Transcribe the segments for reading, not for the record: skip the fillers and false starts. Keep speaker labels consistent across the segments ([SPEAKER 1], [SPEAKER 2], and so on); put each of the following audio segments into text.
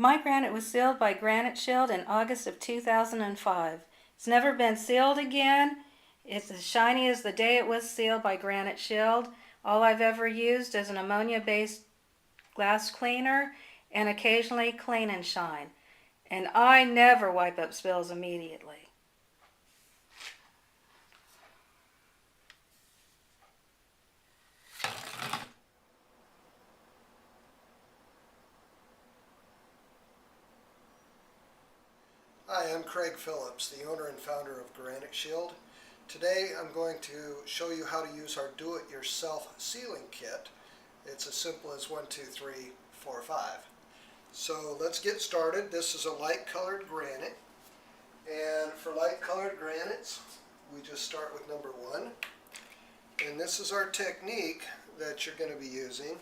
[SPEAKER 1] My granite was sealed by Granite Shield in August of 2005. It's never been sealed again. It's as shiny as the day it was sealed by Granite Shield. All I've ever used is an ammonia-based glass cleaner and occasionally Clean and Shine. And I never wipe up spills immediately.
[SPEAKER 2] Hi, I'm Craig Phillips, the owner and founder of Granite Shield. Today I'm going to show you how to use our do-it-yourself sealing kit. It's as simple as 1, 2, 3, 4, 5. So let's get started. This is a light colored granite, and for light colored granites we just start with number 1, and this is our technique that you're going to be using.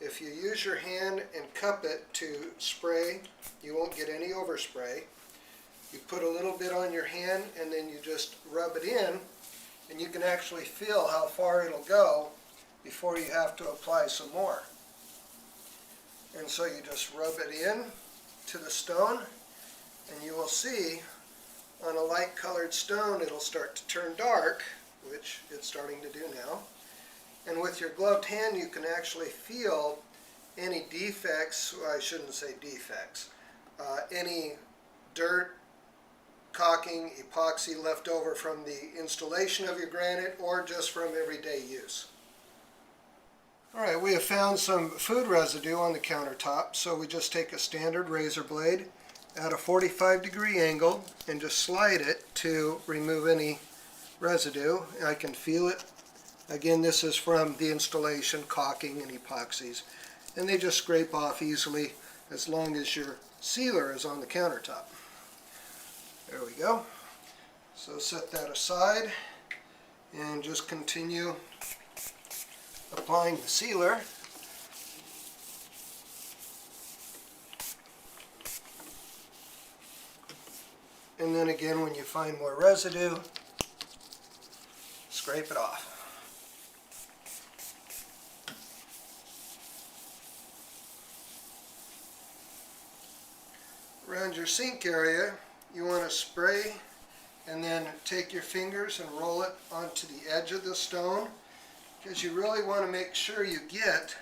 [SPEAKER 2] If you use your hand and cup it to spray, you won't get any overspray. You put a little bit on your hand and then you just rub it in, and you can actually feel how far it'll go before you have to apply some more. And so you just rub it in to the stone, and you will see on a light colored stone it'll start to turn dark, which it's starting to do now. And with your gloved hand you can actually feel any defects, well, I shouldn't say defects, any dirt, caulking, epoxy left over from the installation of your granite or just from everyday use. Alright, we have found some food residue on the countertop, so we just take a standard razor blade at a 45-degree angle and just slide it to remove any residue. I can feel it. Again, this is from the installation, caulking and epoxies, and they just scrape off easily as long as your sealer is on the countertop. There we go. So set that aside and just continue applying the sealer. And then again, when you find more residue, scrape it off. Around your sink area, you want to spray and then take your fingers and roll it onto the edge of the stone, because you really want to make sure you get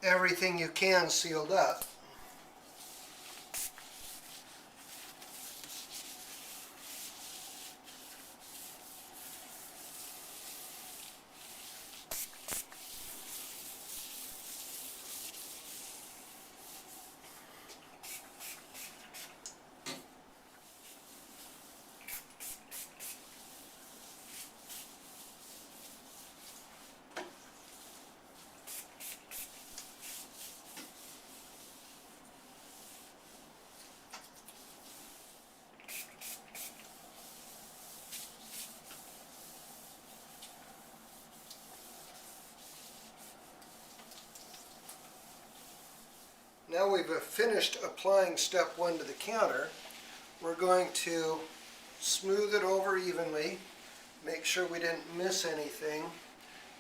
[SPEAKER 2] everything you can sealed up. Now we've finished applying step 1 to the counter. We're going to smooth it over evenly, make sure we didn't miss anything,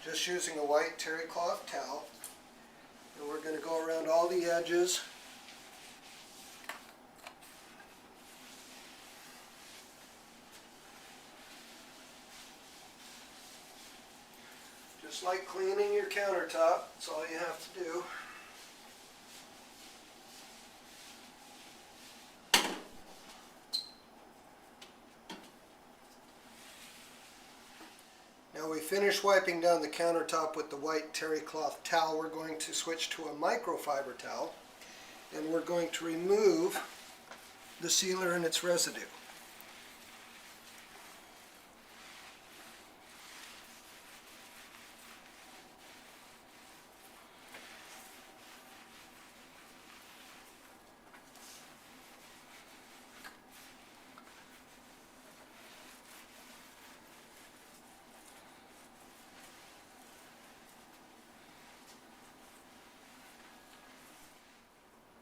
[SPEAKER 2] just using a white terry cloth towel. And we're going to go around all the edges. Just like cleaning your countertop, that's all you have to do. Now we finish wiping down the countertop with the white terry cloth towel. We're going to switch to a microfiber towel, and we're going to remove the sealer and its residue.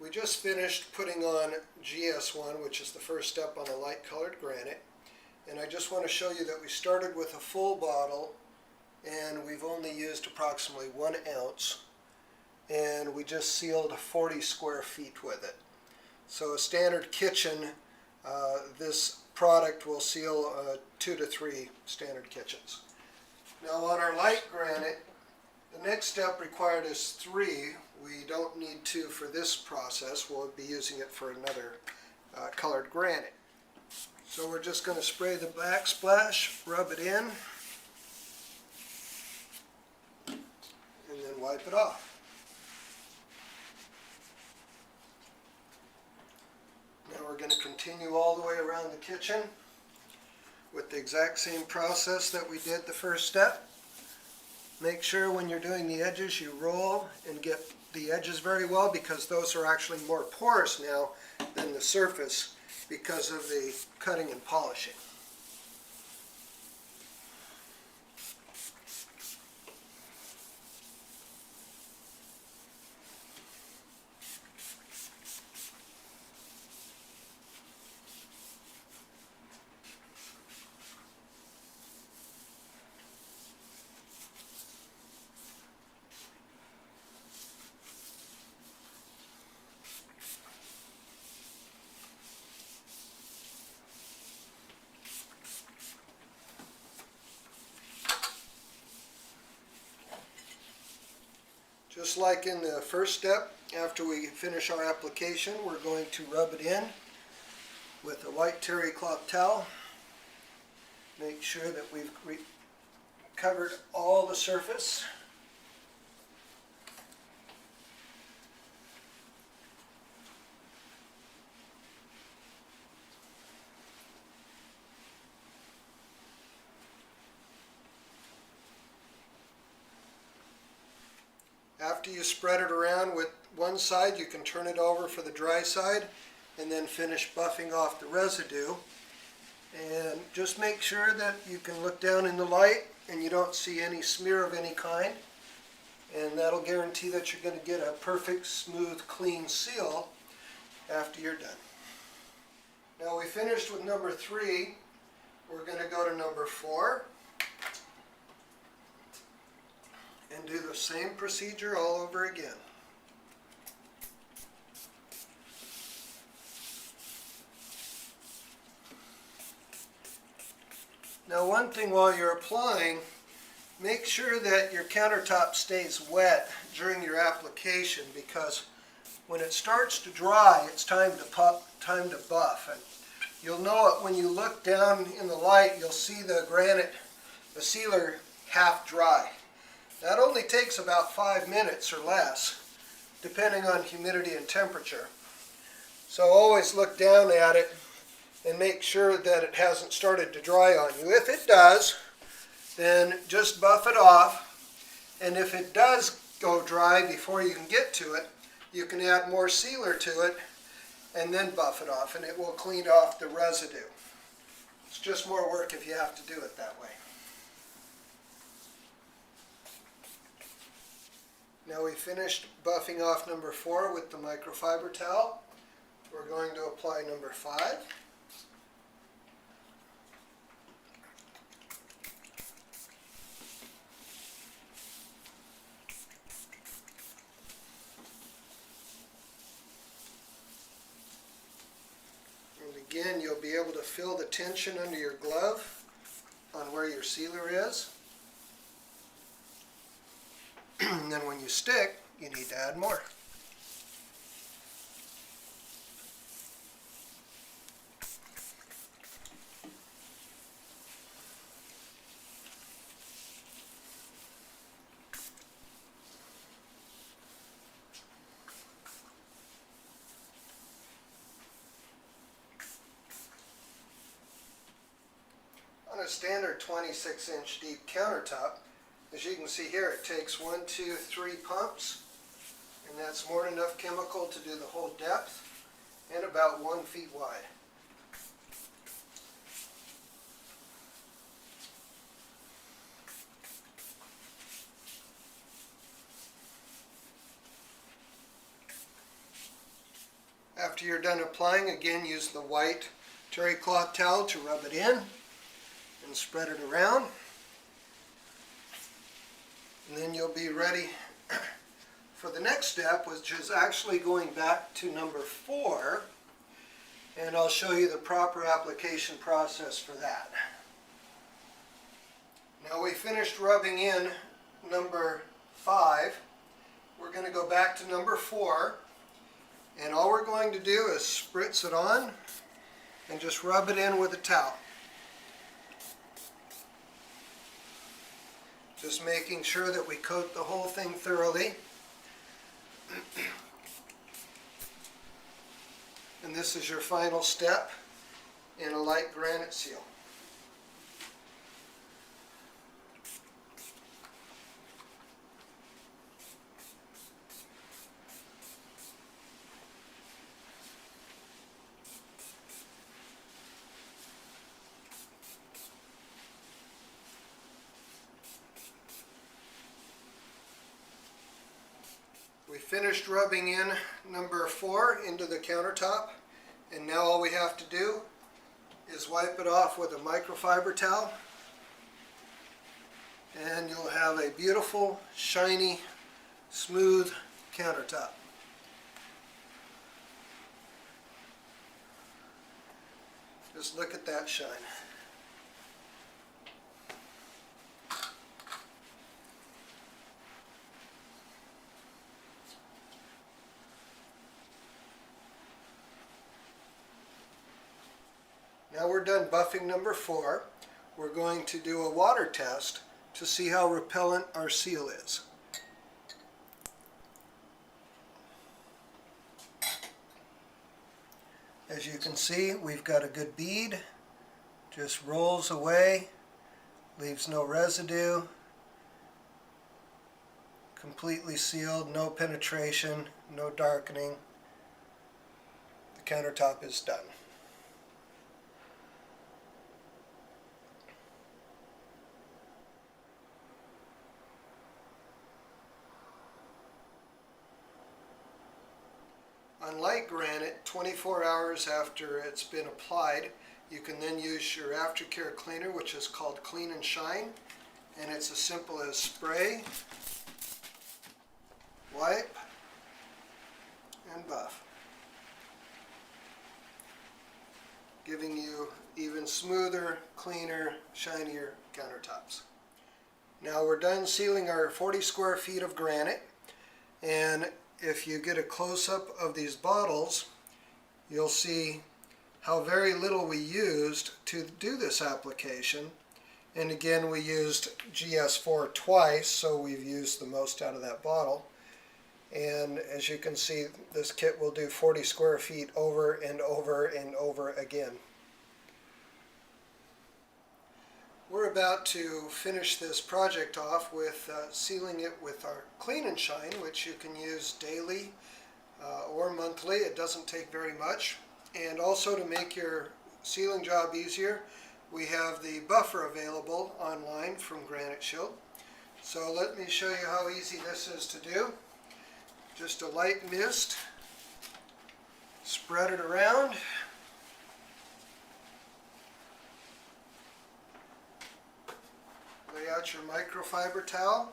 [SPEAKER 2] We just finished putting on GS1, which is the first step on a light colored granite, and I just want to show you that we started with a full bottle and we've only used approximately 1 ounce, and we just sealed 40 square feet with it. So a standard kitchen, this product will seal 2 to 3 standard kitchens. Now on our light granite, the next step required is 3. We don't need 2 for this process. We'll be using it for another colored granite. So we're just going to spray the backsplash, rub it in, and then wipe it off. Now we're going to continue all the way around the kitchen with the exact same process that we did the first step. Make sure when you're doing the edges you roll and get the edges very well, because those are actually more porous now than the surface because of the cutting and polishing. Just like in the first step, after we finish our application, we're going to rub it in with a white terry cloth towel. Make sure that we've covered all the surface. After you spread it around with one side, you can turn it over for the dry side and then finish buffing off the residue. And just make sure that you can look down in the light and you don't see any smear of any kind. And that'll guarantee that you're going to get a perfect, smooth, clean seal after you're done. Now we finished with number 3. We're going to go to number 4. And do the same procedure all over again. Now one thing while you're applying, make sure that your countertop stays wet during your application, because when it starts to dry, it's time to buff. And you'll know it when you look down in the light. You'll see the granite, the sealer, half dry. That only takes about 5 minutes or less, depending on humidity and temperature. So always look down at it and make sure that it hasn't started to dry on you. If it does, then just buff it off. And if it does go dry before you can get to it, you can add more sealer to it and then buff it off, and it will clean off the residue. It's just more work if you have to do it that way. Now we finished buffing off number 4 with the microfiber towel. We're going to apply number 5. And again, you'll be able to feel the tension under your glove on where your sealer is. And then when you stick, you need to add more. On a standard 26-inch deep countertop, as you can see here, it takes 1, 2, 3 pumps, and that's more than enough chemical to do the whole depth, and about 1 feet wide. After you're done applying, again use the white terry cloth towel to rub it in and spread it around. And then you'll be ready for the next step, which is actually going back to number 4 and I'll show you the proper application process for that. Now we finished rubbing in number 5. We're going to go back to number 4, and all we're going to do is spritz it on and just rub it in with a towel. Just making sure that we coat the whole thing thoroughly. And this is your final step in a light granite seal. We finished rubbing in number 4 into the countertop, and now all we have to do is wipe it off with a microfiber towel, and you'll have a beautiful, shiny, smooth countertop. Just look at that shine. Now we're done buffing number 4. We're going to do a water test to see how repellent our seal is. As you can see, we've got a good bead. Just rolls away, leaves no residue. Completely sealed, no penetration, no darkening. The countertop is done. On light granite, 24 hours after it's been applied, you can then use your aftercare cleaner, which is called Clean and Shine, and it's as simple as spray, wipe, and buff, giving you even smoother, cleaner, shinier countertops. Now we're done sealing our 40 square feet of granite, and if you get a close-up of these bottles, you'll see how very little we used to do this application. And again, we used GS4 twice, so we've used the most out of that bottle. And as you can see, this kit will do 40 square feet over and over and over again. We're about to finish this project off with sealing it with our Clean and Shine, which you can use daily or monthly. It doesn't take very much. And also, to make your sealing job easier, we have the buffer available online from Granite Shield. So let me show you how easy this is to do. Just a light mist, spread it around. Lay out your microfiber towel.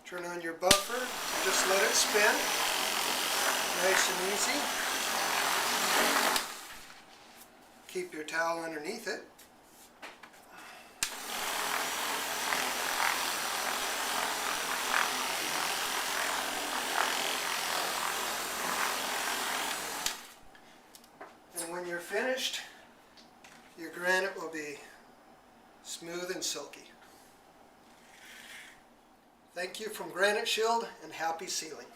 [SPEAKER 2] Turn on your buffer. Just let it spin. Nice and easy. Keep your towel underneath it. And when you're finished, your granite will be smooth and silky. Thank you from Granite Shield, and happy sealing.